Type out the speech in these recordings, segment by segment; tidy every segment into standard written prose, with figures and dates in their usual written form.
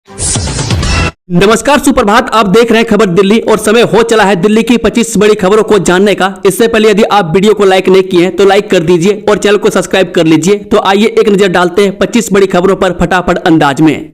नमस्कार, सुप्रभात। आप देख रहे हैं खबर दिल्ली और समय हो चला है दिल्ली की 25 बड़ी खबरों को जानने का। इससे पहले यदि आप वीडियो को लाइक नहीं किए हैं तो लाइक कर दीजिए और चैनल को सब्सक्राइब कर लीजिए। तो आइए एक नजर डालते हैं 25 बड़ी खबरों पर फटाफट अंदाज में।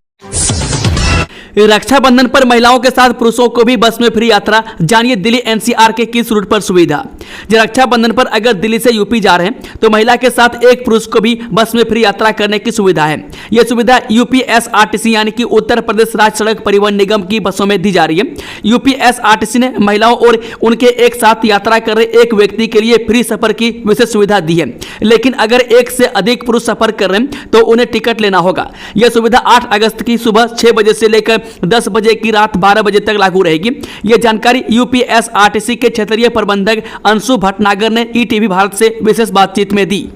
रक्षाबंधन पर महिलाओं के साथ पुरुषों को भी बस में फ्री यात्रा। जानिए दिल्ली एनसीआर के किस रूट पर सुविधा। रक्षाबंधन पर अगर दिल्ली से यूपी जा रहे हैं तो महिला के साथ एक पुरुष को भी बस में फ्री यात्रा करने की सुविधा है। यह सुविधा यूपीएसआरटीसी यानी कि उत्तर प्रदेश राज्य सड़क परिवहन निगम की बसों में दी जा रही है। यूपीएसआरटीसी ने महिलाओं और उनके एक साथ यात्रा कर रहे एक व्यक्ति के लिए फ्री सफर की विशेष सुविधा दी है, लेकिन अगर एक से अधिक पुरुष सफर कर रहे हैं तो उन्हें टिकट लेना होगा। यह सुविधा 8 अगस्त की सुबह 6 बजे से लेकर 10 बजे की रात 12 बजे तक लागू रहेगी। यह जानकारी यूपीएसआरटीसी के क्षेत्रीय प्रबंधक अंशु भटनागर ने ईटीवी भारत से विशेष बातचीत में दी।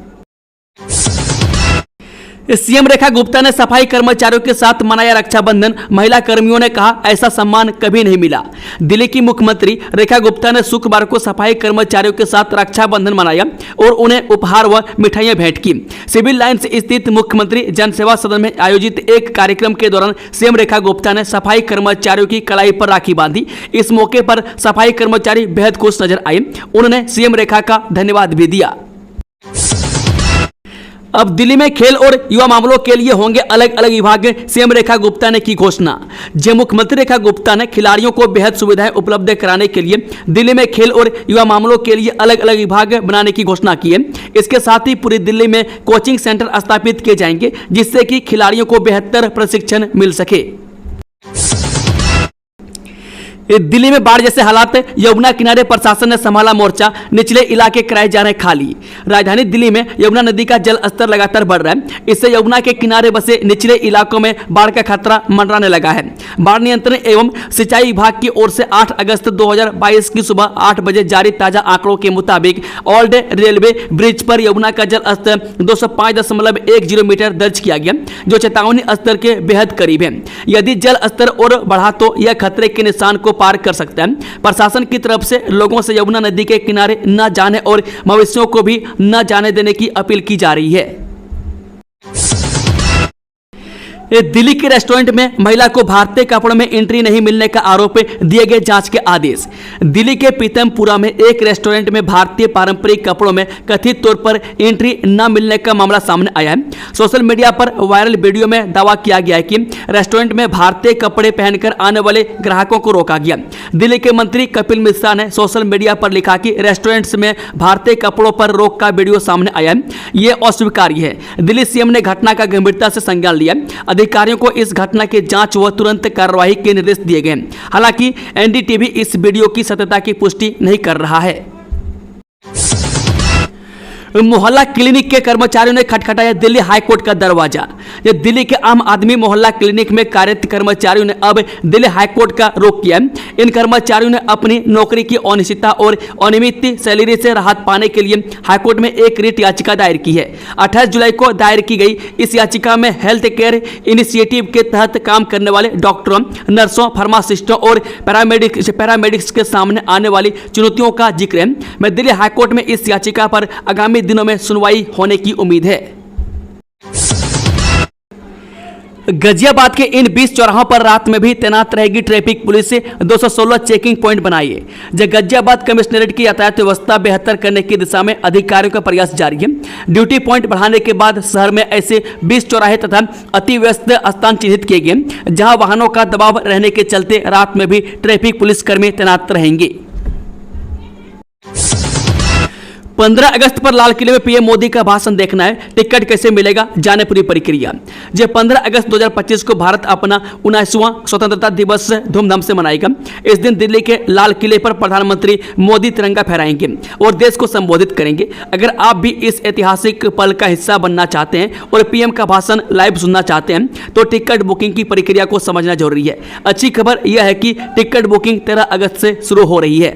सीएम रेखा गुप्ता ने सफाई कर्मचारियों के साथ मनाया रक्षाबंधन। महिला कर्मियों ने कहा, ऐसा सम्मान कभी नहीं मिला। दिल्ली की मुख्यमंत्री रेखा गुप्ता ने शुक्रवार को सफाई कर्मचारियों के साथ रक्षाबंधन मनाया और उन्हें उपहार व मिठाइयां भेंट की। सिविल लाइन्स स्थित मुख्यमंत्री जनसेवा सदन में आयोजित एक कार्यक्रम के दौरान सीएम रेखा गुप्ता ने सफाई कर्मचारियों की कलाई पर राखी बांधी। इस मौके पर सफाई कर्मचारी बेहद खुश नजर आए। उन्होंने सीएम रेखा का धन्यवाद भी दिया। अब दिल्ली में खेल और युवा मामलों के लिए होंगे अलग अलग विभाग। सीएम रेखा गुप्ता ने की घोषणा। मुख्यमंत्री रेखा गुप्ता ने खिलाड़ियों को बेहद सुविधाएं उपलब्ध कराने के लिए दिल्ली में खेल और युवा मामलों के लिए अलग अलग विभाग बनाने की घोषणा की है। इसके साथ ही पूरी दिल्ली में कोचिंग सेंटर स्थापित किए जाएंगे जिससे कि खिलाड़ियों को बेहतर प्रशिक्षण मिल सके। दिल्ली में बाढ़ जैसे हालात। यमुना किनारे प्रशासन ने संभाला मोर्चा। निचले इलाके कराए जा रहे खाली। राजधानी दिल्ली में यमुना नदी का जल स्तर लगातार बढ़ रहा है। इससे यमुना के किनारे बसे निचले इलाकों में बाढ़ का खतरा मंडराने लगा है। बाढ़ नियंत्रण एवं सिंचाई विभाग की ओर से 8 अगस्त 2022 की सुबह 8 बजे जारी ताजा आंकड़ों के मुताबिक ओल्ड रेलवे ब्रिज पर यमुना का जल स्तर 205.10 मीटर दर्ज किया गया, जो चेतावनी स्तर के बेहद करीब है। यदि जल स्तर और बढ़ा तो यह खतरे के निशान को पार कर सकता है। प्रशासन की तरफ से लोगों से यमुना नदी के किनारे न जाने और मवेशियों को भी न जाने देने की अपील की जा रही है। दिल्ली के रेस्टोरेंट में महिला को भारतीय कपड़ों में एंट्री नहीं मिलने का आरोप, दिए गए जांच के आदेश। दिल्ली के पीतमपुरा में एक रेस्टोरेंट में भारतीय पारंपरिक कपड़ों में कथित तौर पर एंट्री न मिलने का मामला सामने आया है। सोशल मीडिया पर वायरल वीडियो में दावा किया गया है कि रेस्टोरेंट में भारतीय कपड़े पहनकर आने वाले ग्राहकों को रोका गया। दिल्ली के मंत्री कपिल मिश्रा ने सोशल मीडिया पर लिखा कि रेस्टोरेंट्स में भारतीय कपड़ों पर रोक का वीडियो सामने आया है, ये अस्वीकार्य है। दिल्ली सीएम ने घटना का गंभीरता से संज्ञान लिया। अधिकारियों को इस घटना की जांच व तुरंत कार्रवाई के निर्देश दिए गए। हालांकि एनडीटीवी इस वीडियो की सत्यता की पुष्टि नहीं कर रहा है। मोहल्ला क्लिनिक के कर्मचारियों ने खटखटाया दिल्ली हाईकोर्ट का दरवाजा। दिल्ली के आम आदमी मोहल्ला क्लिनिक में कार्यरत कर्मचारियों ने अब दिल्ली हाईकोर्ट का रुख किया। इन कर्मचारियों ने अपनी नौकरी की अनिश्चितता और अनियमित सैलरी से राहत पाने के लिए हाईकोर्ट में एक रिट याचिका दायर की है। 28 जुलाई को दायर की गई इस याचिका में हेल्थ केयर इनिशिएटिव के तहत काम करने वाले डॉक्टरों, नर्सों, फार्मासिस्टों और पैरामेडिक्स के सामने आने वाली चुनौतियों का जिक्र है। मैं दिल्ली हाईकोर्ट में इस याचिका पर आगामी दिनों में सुनवाई होने की उम्मीद है। गाजियाबाद के इन 20 चौराहों पर रात में भी तैनात रहेगी ट्रैफिक पुलिस से। 216 चेकिंग पॉइंट बनाए। गाजियाबाद कमिश्नरेट की यातायात व्यवस्था बेहतर करने की दिशा में अधिकारियों का प्रयास जारी है। ड्यूटी पॉइंट बढ़ाने के बाद शहर में ऐसे 20 चौराहे तथा अति व्यस्त स्थान चिन्हित किए गए, जहां वाहनों का दबाव रहने के चलते रात में भी ट्रैफिक पुलिसकर्मी तैनात रहेंगे। 15 अगस्त पर लाल किले में पीएम मोदी का भाषण देखना है। टिकट कैसे मिलेगा, जाने पूरी प्रक्रिया। 15 अगस्त 2025 को भारत अपना 19वां स्वतंत्रता दिवस धूमधाम से मनाएगा। इस दिन दिल्ली के लाल किले पर प्रधानमंत्री मोदी तिरंगा फहराएंगे और देश को संबोधित करेंगे। अगर आप भी इस ऐतिहासिक पल का हिस्सा बनना चाहते हैं और पीएम का भाषण लाइव सुनना चाहते हैं तो टिकट बुकिंग की प्रक्रिया को समझना जरूरी है। अच्छी खबर यह है कि टिकट बुकिंग 13 अगस्त से शुरू हो रही है।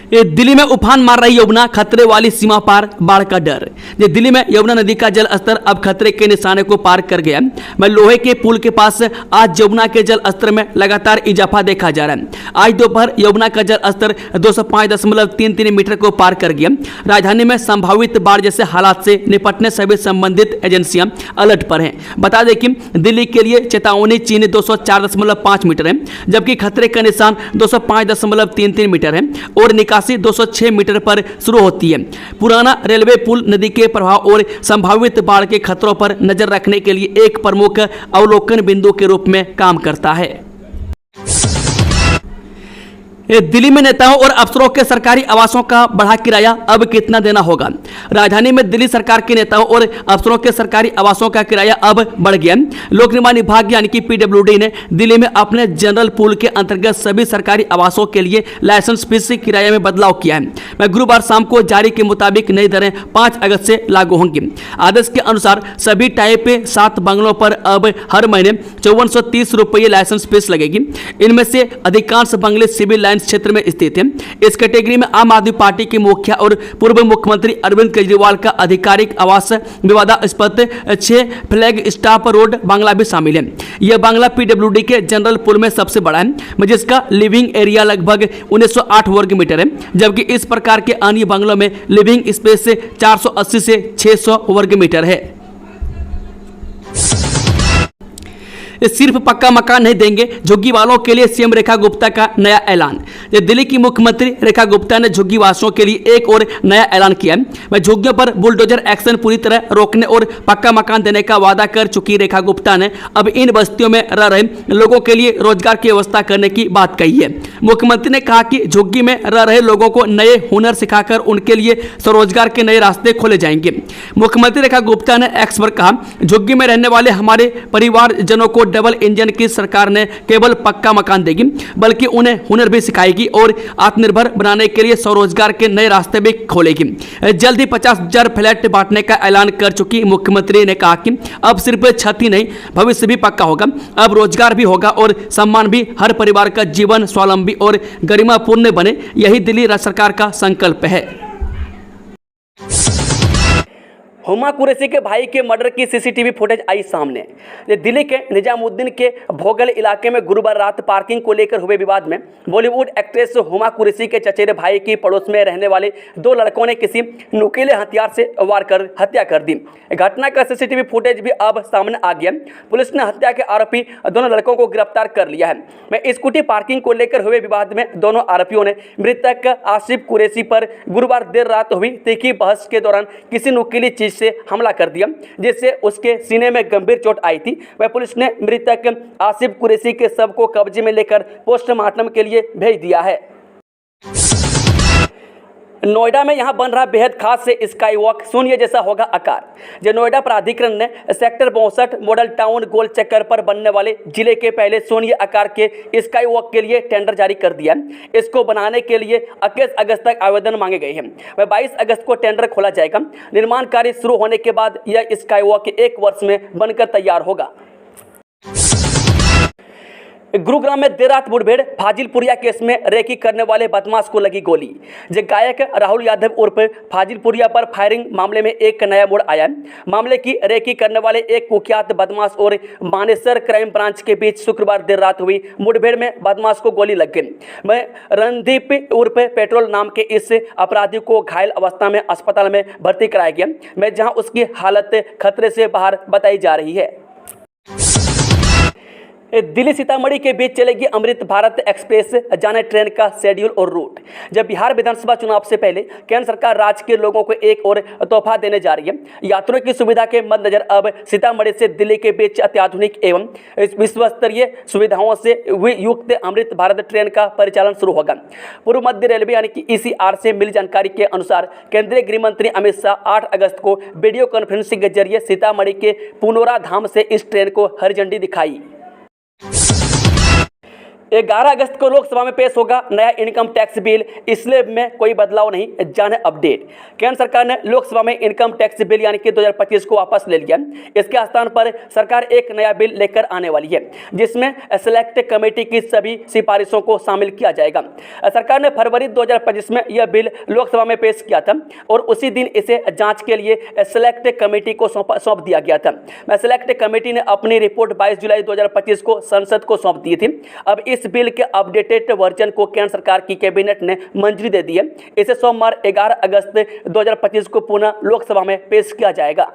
दिल्ली में उफान मार रही यमुना, खतरे वाली सीमा पार, बाढ़ का डर। दिल्ली में यमुना नदी का जल स्तर अब खतरे के निशाने को पार कर गया। मैं लोहे के पुल के पास आज यमुना के जल स्तर में लगातार इजाफा देखा जा रहा है। आज दोपहर यमुना का जल स्तर 205.33 मीटर को पार कर गया। राजधानी में संभावित बाढ़ जैसे हालात से निपटने सभी संबंधित एजेंसियां अलर्ट पर हैं। बता दें कि दिल्ली के लिए चेतावनी चिन्ह 204.5 मीटर है, जबकि खतरे का निशान 205.33 मीटर है और निकासी 206 मीटर पर शुरू होती है। पुराना रेलवे पुल नदी के प्रभाव और संभावित बाढ़ के खतरों पर नजर रखने के लिए एक प्रमुख अवलोकन बिंदु के रूप में काम करता है। दिल्ली में नेताओं और अफसरों के सरकारी आवासों का बढ़ा किराया, अब कितना देना होगा। राजधानी में दिल्ली सरकार के नेताओं और अफसरों के सरकारी आवासों का किराया अब बढ़ गया। लोक निर्माण विभाग यानी कि पीडब्ल्यूडी ने दिल्ली में अपने जनरल पूल के अंतर्गत सभी सरकारी आवासों के लिए लाइसेंस फीस किराए में बदलाव किया है। गुरुवार शाम को जारी के मुताबिक नई दरें 5 अगस्त से लागू होंगी। आदेश के अनुसार सभी टाइप 7 बंगलों पर अब हर महीने 5430 रुपये लाइसेंस फीस लगेगी। इनमें से अधिकांश बंगले सिविल लाइन क्षेत्र में स्थित है। इस कैटेगरी में आम आदमी पार्टी के मुखिया और पूर्व मुख्यमंत्री अरविंद केजरीवाल का आधिकारिक आवास विवादास्पद 6 फ्लैग स्टॉप रोड बांग्ला भी शामिल है। यह बांग्ला पीडब्ल्यूडी के जनरल पूल में सबसे बड़ा है, जिसका लिविंग एरिया लगभग 1908 वर्ग मीटर है, जबकि इस प्रकार के अन्य बंगलों में लिविंग स्पेस 480 से 600 वर्ग मीटर है। सिर्फ पक्का मकान नहीं देंगे, झुग्गी वालों के लिए सीएम रेखा गुप्ता का नया ऐलान। दिल्ली की मुख्यमंत्री रेखा गुप्ता ने झुग्गी वासियों के लिए एक और नया ऐलान किया है। वह झुग्गियों पर बुलडोजर एक्शन पूरी तरह रोकने और पक्का मकान देने का वादा कर चुकी रेखा गुप्ता ने अब इन बस्तियों में रह रहे लोगों के लिए रोजगार की व्यवस्था करने की बात कही है। मुख्यमंत्री ने कहा कि झुग्गी में रह रहे लोगों को नए हुनर सिखाकर उनके लिए स्वरोजगार के नए रास्ते खोले जाएंगे। मुख्यमंत्री रेखा गुप्ता ने एक्स पर कहा, झुग्गी में रहने वाले हमारे परिवारजनों को डबल इंजन की सरकार ने केवल पक्का मकान देगी, बल्कि उन्हें हुनर भी सिखाएगी और आत्मनिर्भर बनाने के लिए स्वरोजगार के नए रास्ते भी खोलेगी। जल्द ही 50,000 फ्लैट बांटने का ऐलान कर चुकी मुख्यमंत्री ने कहा कि अब सिर्फ छत ही नहीं, भविष्य भी पक्का होगा। अब रोजगार भी होगा और सम्मान भी। हर परिवार का जीवन स्वावलंबी और गरिमापूर्ण बने, यही दिल्ली राज्य सरकार का संकल्प है। हुमा कुरैशी के भाई के मर्डर की सीसीटीवी फुटेज आई सामने। दिल्ली के निजामुद्दीन के भोगल इलाके में गुरुवार रात पार्किंग को लेकर हुए विवाद में बॉलीवुड एक्ट्रेस हुमा कुरैशी के चचेरे भाई की पड़ोस में रहने वाले 2 लड़कों ने किसी नुकीले हथियार से वार कर हत्या कर दी। घटना का सीसीटीवी फुटेज भी अब सामने आ गया। पुलिस ने हत्या के आरोपी दोनों लड़कों को गिरफ्तार कर लिया है। स्कूटी पार्किंग को लेकर हुए विवाद में दोनों आरोपियों ने मृतक आसिफ कुरैशी पर गुरुवार देर रात हुई तीखी बहस के दौरान किसी नुकीली चीज से हमला कर दिया, जिससे उसके सीने में गंभीर चोट आई थी। वह पुलिस ने मृतक आसिफ कुरैशी के शव को कब्जे में लेकर पोस्टमार्टम के लिए भेज दिया है। नोएडा में यहां बन रहा बेहद खास से स्काई वॉक, शून्य जैसा होगा आकार। जो नोएडा प्राधिकरण ने सेक्टर 62 मॉडल टाउन गोल चक्कर पर बनने वाले जिले के पहले शून्य आकार के स्काई वॉक के लिए टेंडर जारी कर दिया। इसको बनाने के लिए 21 अगस्त तक आवेदन मांगे गए हैं। वह 22 अगस्त को टेंडर खोला जाएगा। निर्माण कार्य शुरू होने के बाद यह स्काई वॉक 1 वर्ष में बनकर तैयार होगा। गुरुग्राम में देर रात मुठभेड़, फाजिलपुरिया केस में रेकी करने वाले बदमाश को लगी गोली। गायक राहुल यादव उर्फ फाजिलपुरिया पर फायरिंग मामले में एक नया मोड़ आया। मामले की रेकी करने वाले एक कुख्यात बदमाश और मानेसर क्राइम ब्रांच के बीच शुक्रवार देर रात हुई मुठभेड़ में बदमाश को गोली लग गई। रणदीप उर्फ पेट्रोल नाम के इस अपराधी को घायल अवस्था में अस्पताल में भर्ती कराया गया, जहां उसकी हालत खतरे से बाहर बताई जा रही है। दिल्ली सीतामढ़ी के बीच चलेगी अमृत भारत एक्सप्रेस, जाने ट्रेन का शेड्यूल और रूट। जब बिहार विधानसभा चुनाव से पहले केंद्र सरकार राज्य के लोगों को एक और तोहफा देने जा रही है। यात्रियों की सुविधा के मद्देनजर अब सीतामढ़ी से दिल्ली के बीच अत्याधुनिक एवं विश्वस्तरीय सुविधाओं से युक्त अमृत भारत ट्रेन का परिचालन शुरू होगा। पूर्व मध्य रेलवे यानी कि ECR से मिली जानकारी के अनुसार केंद्रीय गृह मंत्री अमित शाह 8 अगस्त को वीडियो कॉन्फ्रेंसिंग के जरिए सीतामढ़ी के पुनौरा धाम से इस ट्रेन को हरी झंडी दिखाई। 11 अगस्त को लोकसभा में पेश होगा नया इनकम टैक्स बिल, स्लैब में कोई बदलाव नहीं, जाने अपडेट। केंद्र सरकार ने लोकसभा में इनकम टैक्स बिल यानी कि 2025 को वापस ले लिया। इसके स्थान पर सरकार एक नया बिल लेकर आने वाली है, जिसमें सेलेक्ट कमेटी की सभी सिफारिशों को शामिल किया जाएगा। सरकार ने फरवरी 2025 में यह बिल लोकसभा में पेश किया था और उसी दिन इसे जांच के लिए सेलेक्ट कमेटी को सौंप दिया गया था। सेलेक्ट कमेटी ने अपनी रिपोर्ट 22 जुलाई 2025 को संसद को सौंप दी थी। अब इस बिल के अपडेटेड वर्जन को केंद्र सरकार की कैबिनेट ने मंजूरी दे दी है। इसे सोमवार 11 अगस्त 2025 को पुनः लोकसभा में पेश किया जाएगा।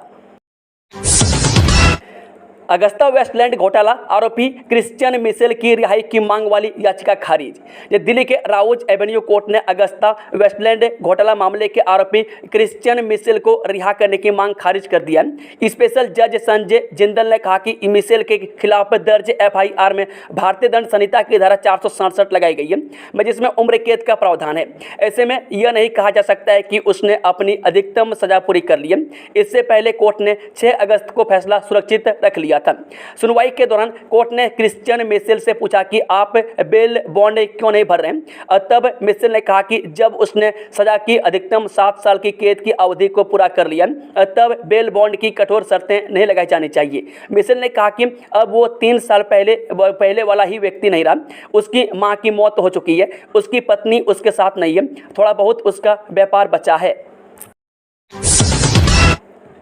अगस्ता वेस्टलैंड घोटाला आरोपी क्रिश्चियन मिशेल की रिहाई की मांग वाली याचिका खारिज। दिल्ली के राउज एवेन्यू कोर्ट ने अगस्ता वेस्टलैंड घोटाला मामले के आरोपी क्रिश्चियन मिशेल को रिहा करने की मांग खारिज कर दिया। स्पेशल जज संजय जिंदल ने कहा कि मिशेल के खिलाफ दर्ज एफआईआर में भारतीय दंड संहिता की धारा 467 लगाई गई है, जिसमें उम्र कैद का प्रावधान है। ऐसे में यह नहीं कहा जा सकता है कि उसने अपनी अधिकतम सजा पूरी कर ली है। इससे पहले कोर्ट ने 6 अगस्त को फैसला सुरक्षित रख लिया था। सुनवाई के दौरान कोर्ट ने क्रिश्चियन मिशेल से पूछा कि आप बेल बॉन्ड क्यों नहीं भर रहे हैं। तब मिशेल ने कहा कि जब उसने सजा की अधिकतम 7 साल की कैद की अवधि को पूरा कर लिया, तब बेल बॉन्ड की कठोर शर्तें नहीं लगाई जानी चाहिए। मिशेल ने कहा कि अब वो 3 साल पहले वाला ही व्यक्ति नहीं रहा। उसकी मां की मौत हो चुकी है, उसकी पत्नी उसके साथ नहीं है, थोड़ा बहुत उसका व्यापार बचा है।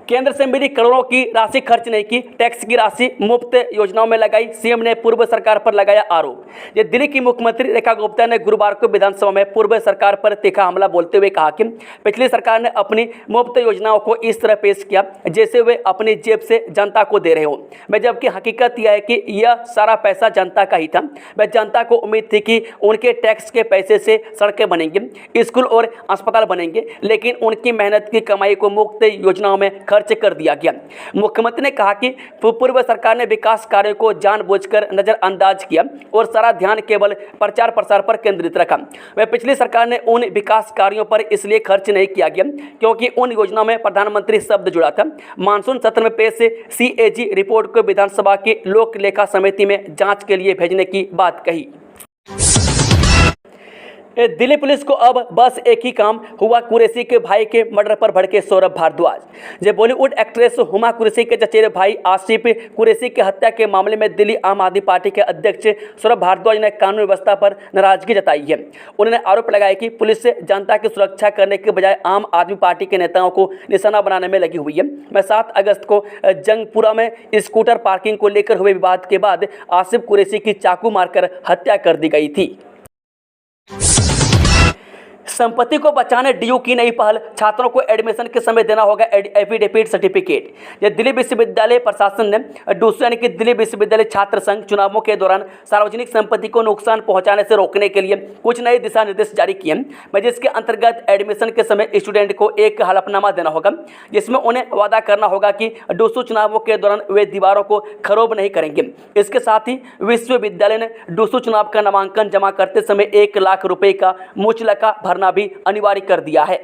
केंद्र से मिली करोड़ों की राशि खर्च नहीं की, टैक्स की राशि मुफ्त योजनाओं में लगाई, सीएम ने पूर्व सरकार पर लगाया आरोप। दिल्ली की मुख्यमंत्री रेखा गुप्ता ने गुरुवार को विधानसभा में पूर्व सरकार पर तीखा हमला बोलते हुए कहा कि पिछली सरकार ने अपनी मुफ्त योजनाओं को इस तरह पेश किया जैसे वे अपनी जेब से जनता को दे रहे हो, जबकि हकीकत यह है कि यह सारा पैसा जनता का ही था। वह जनता को उम्मीद थी कि उनके टैक्स के पैसे से सड़कें बनेंगी, स्कूल और अस्पताल बनेंगे, लेकिन उनकी मेहनत की कमाई को मुफ्त योजनाओं में खर्च कर दिया गया। मुख्यमंत्री ने कहा कि पूर्व सरकार ने विकास कार्यों को जानबूझकर नजरअंदाज किया और सारा ध्यान केवल प्रचार प्रसार पर केंद्रित रखा। वह पिछली सरकार ने उन विकास कार्यों पर इसलिए खर्च नहीं किया गया क्योंकि उन योजनाओं में प्रधानमंत्री शब्द जुड़ा था। मानसून सत्र में पेश सीएजी रिपोर्ट को विधानसभा की लोक लेखा समिति में जांच के लिए भेजने की बात कही। दिल्ली पुलिस को अब बस एक ही काम, हुआ कुरैशी के भाई के मर्डर पर भड़के सौरभ भारद्वाज। बॉलीवुड एक्ट्रेस हुमा कुरैशी के चचेरे भाई आसिफ कुरैशी की हत्या के मामले में दिल्ली आम आदमी पार्टी के अध्यक्ष सौरभ भारद्वाज ने कानून व्यवस्था पर नाराजगी जताई है। उन्होंने आरोप लगाया कि पुलिस से जनता की सुरक्षा करने के बजाय आम आदमी पार्टी के नेताओं को निशाना बनाने में लगी हुई है। 7 अगस्त को जंगपुरा में स्कूटर पार्किंग को लेकर हुए विवाद के बाद आसिफ कुरैशी की चाकू मारकर हत्या कर दी गई थी। संपत्ति को बचाने डीयू की नई पहल, छात्रों को एडमिशन के समय देना होगा एफिडेविट सर्टिफिकेट। दिल्ली विश्वविद्यालय प्रशासन ने डूसू यानी कि दिल्ली विश्वविद्यालय छात्र संघ चुनावों के दौरान सार्वजनिक संपत्ति को नुकसान पहुंचाने से रोकने के लिए कुछ नए दिशा निर्देश जारी किए हैं, जिसके अंतर्गत एडमिशन के समय स्टूडेंट को एक हलफनामा देना होगा, जिसमें उन्हें वादा करना होगा कि डूसू चुनावों के दौरान वे दीवारों को खरोब नहीं करेंगे। इसके साथ ही विश्वविद्यालय ने डूसू चुनाव का नामांकन जमा करते समय 1 लाख रुपए का मुचलका भरना भी अनिवार्य कर दिया है।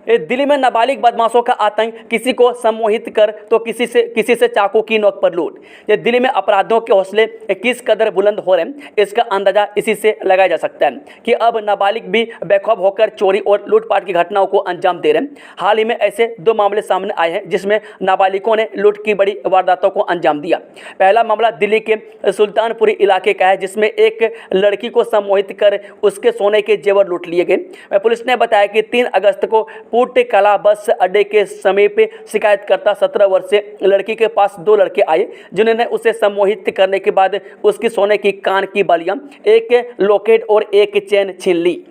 दिल्ली में नाबालिग बदमाशों का आतंक, किसी को सम्मोहित कर तो किसी से चाकू की नोक पर लूट। दिल्ली में अपराधियों के हौसले किस कदर बुलंद हो रहे हैं, इसका अंदाजा इसी से लगाया जा सकता है कि अब नाबालिग भी बेखौफ होकर चोरी और लूटपाट की घटनाओं को अंजाम दे रहे हैं। हाल ही में ऐसे 2 मामले सामने आए हैं जिसमें नाबालिगों ने लूट की बड़ी वारदातों को अंजाम दिया। पहला मामला दिल्ली के सुल्तानपुरी इलाके का है, जिसमें एक लड़की को सम्मोहित कर उसके सोने के जेवर लूट लिए गए। पुलिस ने बताया कि 3 अगस्त को पुट कला बस अड्डे के समीप शिकायतकर्ता 17 वर्षीय लड़की के पास 2 लड़के आए, जिन्होंने उसे सम्मोहित करने के बाद उसकी सोने की कान की बालियां, एक लॉकेट और एक चेन छीन ली।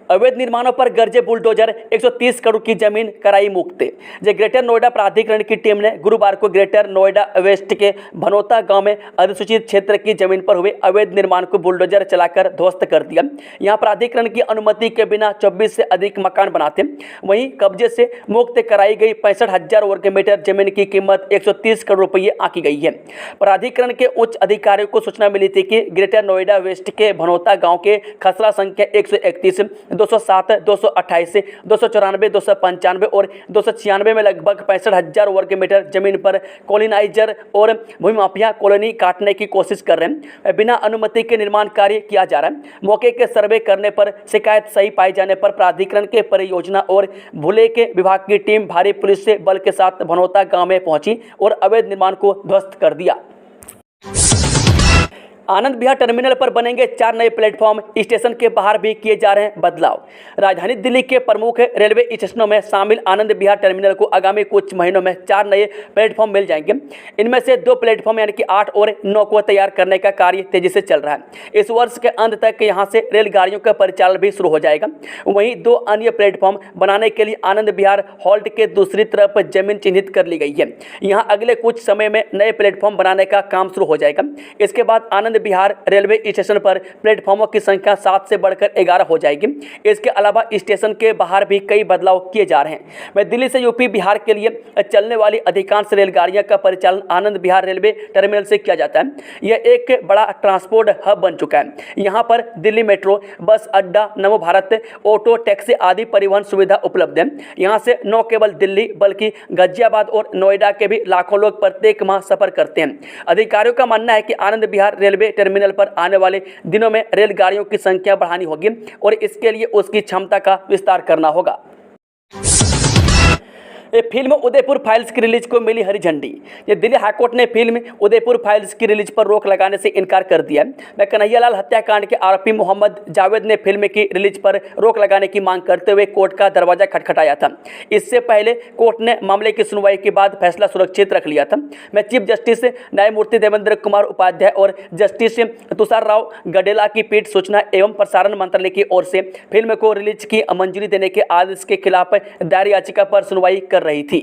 अवैध निर्माणों पर गरजे बुलडोजर, 130 करोड़ की जमीन कराई मुक्त। ग्रेटर नोएडा प्राधिकरण की टीम ने गुरुवार को ग्रेटर नोएडा वेस्ट के भनोता गांव में अधिसूचित क्षेत्र की जमीन पर हुए अवैध निर्माण को बुलडोजर चलाकर ध्वस्त कर दिया। यहां प्राधिकरण की अनुमति के बिना 24 से अधिक मकान बनाते। वहीं कब्जे से मुक्त कराई गई 65,000 वर्ग मीटर जमीन की कीमत 130 करोड़ रुपये आंकी गई है। प्राधिकरण के उच्च अधिकारियों को सूचना मिली थी कि ग्रेटर नोएडा वेस्ट के भनोता गाँव के खसरा संख्या 131 207, 228, 294, 295 और 296 में लगभग 65,000 वर्ग मीटर जमीन पर कॉलोनाइजर और भूमि माफिया कॉलोनी काटने की कोशिश कर रहे हैं। बिना अनुमति के निर्माण कार्य किया जा रहा है। मौके के सर्वे करने पर शिकायत सही पाए जाने पर प्राधिकरण के परियोजना और भूले के विभाग की टीम भारी पुलिस से बल के साथ भनौता गांव में पहुंची और अवैध निर्माण को ध्वस्त कर दिया। आनंद विहार टर्मिनल पर बनेंगे 4 नए प्लेटफॉर्म, स्टेशन के बाहर भी किए जा रहे हैं बदलाव। राजधानी दिल्ली के प्रमुख रेलवे स्टेशनों में शामिल आनंद विहार टर्मिनल को आगामी कुछ महीनों में 4 नए प्लेटफॉर्म मिल जाएंगे। इनमें से 2 प्लेटफॉर्म यानी कि 8 और 9 को तैयार करने का कार्य तेजी से चल रहा है। इस वर्ष के अंत तक यहां से रेलगाड़ियों का परिचालन भी शुरू हो जाएगा। वहीं 2 अन्य प्लेटफॉर्म बनाने के लिए आनंद विहार हॉल्ट के दूसरी तरफ जमीन चिन्हित कर ली गई है। यहाँ अगले कुछ समय में नए प्लेटफॉर्म बनाने का काम शुरू हो जाएगा। इसके बाद आनंद विहार रेलवे स्टेशन पर प्लेटफॉर्मों की संख्या 7 से बढ़कर 11 हो जाएगी। इसके अलावा स्टेशन के बाहर भी कई बदलाव किए जा रहे हैं। मैं दिल्ली से यूपी बिहार के लिए चलने वाली अधिकांश रेलगाड़ियों का परिचालन आनंद विहार रेलवे टर्मिनल से किया जाता है। यह एक बड़ा ट्रांसपोर्ट हब बन चुका है। यहाँ पर दिल्ली मेट्रो, बस अड्डा, नमो भारत, ऑटो, टैक्सी आदि परिवहन सुविधा उपलब्ध है। यहाँ से न केवल दिल्ली बल्कि गाजियाबाद और नोएडा के भी लाखों लोग प्रत्येक माह सफर करते हैं। अधिकारियों का मानना है कि आनंद विहार रेलवे टर्मिनल पर आने वाले दिनों में रेलगाड़ियों की संख्या बढ़ानी होगी और इसके लिए उसकी क्षमता का विस्तार करना होगा। ये फिल्म उदयपुर फाइल्स की रिलीज को मिली हरी झंडी। ये दिल्ली हाईकोर्ट ने फिल्म उदयपुर फाइल्स की रिलीज पर रोक लगाने से इनकार कर दिया है। कन्हैयालाल हत्याकांड के आरोपी मोहम्मद जावेद ने फिल्म की रिलीज पर रोक लगाने की मांग करते हुए कोर्ट का दरवाजा खटखटाया था। इससे पहले कोर्ट ने मामले की सुनवाई के बाद फैसला सुरक्षित रख लिया था। मैं चीफ जस्टिस न्यायमूर्ति देवेंद्र कुमार उपाध्याय और जस्टिस तुषार राव गडेला की पीठ सूचना एवं प्रसारण मंत्रालय की ओर से फिल्म को रिलीज की मंजूरी देने के आदेश के खिलाफ दायर याचिका पर सुनवाई कर रही थी।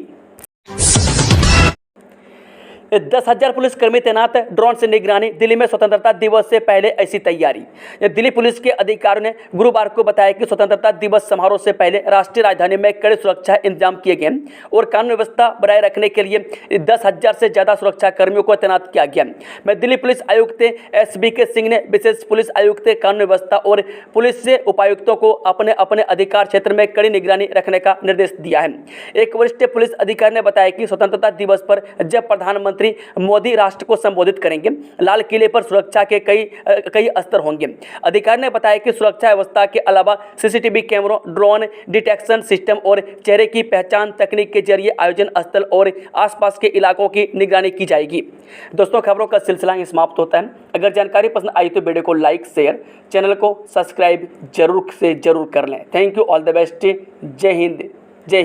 10,000 पुलिसकर्मी तैनात, ड्रोन से निगरानी। दिल्ली में स्वतंत्रता दिवस से पहले ऐसी तैयारी। दिल्ली पुलिस के अधिकारियों ने गुरुवार को बताया कि स्वतंत्रता दिवस समारोह से पहले राष्ट्रीय राजधानी में कड़े सुरक्षा इंतजाम किए गए और कानून व्यवस्था बनाए रखने के लिए 10,000 से ज़्यादा सुरक्षा कर्मियों को तैनात किया गया। मैं दिल्ली पुलिस आयुक्त SBK सिंह ने विशेष पुलिस आयुक्त कानून व्यवस्था और पुलिस से उपायुक्तों को अपने अपने अधिकार क्षेत्र में कड़ी निगरानी रखने का निर्देश दिया है। एक वरिष्ठ पुलिस अधिकारी ने बताया कि स्वतंत्रता दिवस पर जब प्रधानमंत्री मोदी राष्ट्र को संबोधित करेंगे, लाल किले पर सुरक्षा के कई स्तर होंगे। अधिकारी ने बताया कि सुरक्षा व्यवस्था के अलावा CCTV कैमरों, ड्रोन डिटेक्शन सिस्टम और चेहरे की पहचान तकनीक के जरिए आयोजन स्थल और आसपास के इलाकों की निगरानी की जाएगी। दोस्तों, खबरों का सिलसिला यहीं समाप्त होता है। अगर जानकारी पसंद आई तो वीडियो को लाइक, शेयर, चैनल को सब्सक्राइब जरूर से जरूर कर लें। Thank you, all the best. जय हिंद, जय